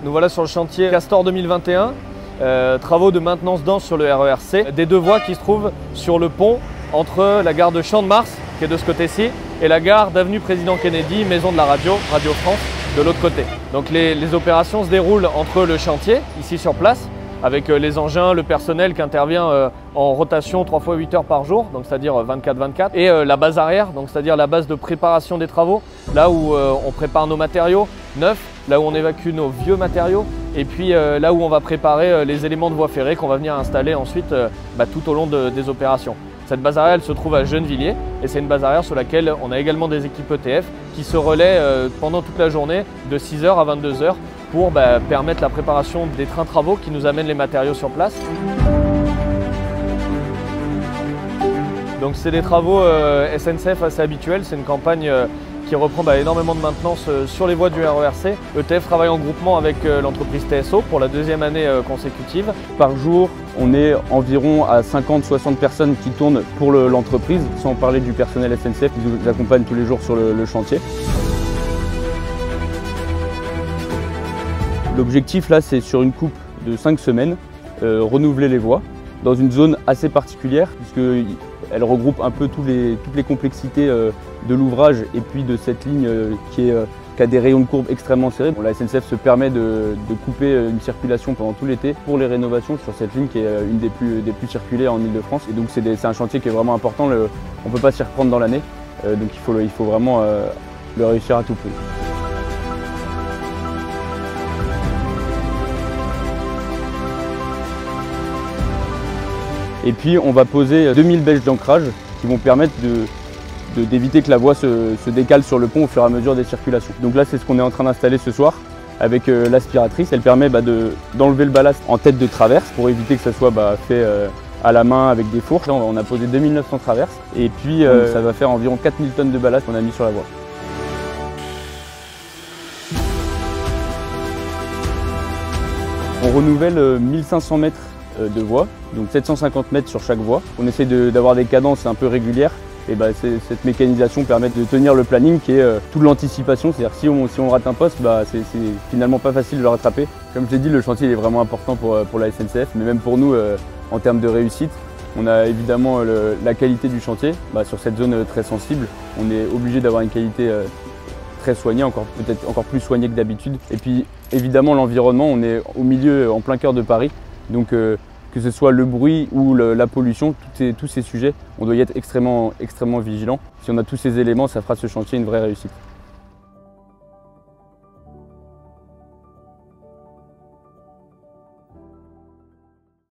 Nous voilà sur le chantier Castor 2021, travaux de maintenance dense sur le RER-C, des deux voies qui se trouvent sur le pont entre la gare de Champ-de-Mars, qui est de ce côté-ci, et la gare d'avenue Président Kennedy, maison de la radio, Radio France, de l'autre côté. Donc les opérations se déroulent entre le chantier, ici sur place, avec les engins, le personnel qui intervient en rotation 3 fois 8 heures par jour, donc c'est-à-dire 24-24, et la base arrière, donc c'est-à-dire la base de préparation des travaux, là où on prépare nos matériaux neufs, là où on évacue nos vieux matériaux, et puis là où on va préparer les éléments de voie ferrée qu'on va venir installer ensuite tout au long des opérations. Cette base arrière elle se trouve à Gennevilliers et c'est une base arrière sur laquelle on a également des équipes ETF qui se relaient pendant toute la journée de 6 h à 22 h pour permettre la préparation des trains travaux qui nous amènent les matériaux sur place. Donc c'est des travaux SNCF assez habituels, c'est une campagne qui reprend énormément de maintenance sur les voies du RER-C. ETF travaille en groupement avec l'entreprise TSO pour la deuxième année consécutive. Par jour, on est environ à 50-60 personnes qui tournent pour l'entreprise, sans parler du personnel SNCF qui nous accompagne tous les jours sur le chantier. L'objectif là, c'est sur une coupe de 5 semaines, renouveler les voies dans une zone assez particulière puisqu'elle regroupe un peu toutes les complexités de l'ouvrage et puis de cette ligne qui a des rayons de courbe extrêmement serrés. La SNCF se permet de couper une circulation pendant tout l'été pour les rénovations sur cette ligne qui est une des plus circulées en Ile-de-France. Et donc c'est un chantier qui est vraiment important, on ne peut pas s'y reprendre dans l'année, donc il faut vraiment le réussir à tout prix. Et puis on va poser 2000 bêches d'ancrage qui vont permettre d'éviter que la voie se décale sur le pont au fur et à mesure des circulations. Donc là c'est ce qu'on est en train d'installer ce soir avec l'aspiratrice. Elle permet d'enlever le ballast en tête de traverse pour éviter que ça soit fait à la main avec des fourches. Là on a posé 2900 traverses et puis ça va faire environ 4000 tonnes de ballast qu'on a mis sur la voie. On renouvelle 1500 mètres de voie, donc 750 mètres sur chaque voie. On essaie d'avoir des cadences un peu régulières et cette mécanisation permet de tenir le planning qui est toute l'anticipation, c'est-à-dire si on rate un poste, c'est finalement pas facile de le rattraper. Comme je l'ai dit, le chantier est vraiment important pour la SNCF, mais même pour nous en termes de réussite. On a évidemment la qualité du chantier, sur cette zone très sensible, on est obligé d'avoir une qualité très soignée, peut-être encore plus soignée que d'habitude. Et puis évidemment l'environnement, on est au milieu, en plein cœur de Paris, donc que ce soit le bruit ou la pollution, tous ces sujets, on doit y être extrêmement vigilant. Si on a tous ces éléments, ça fera de ce chantier une vraie réussite.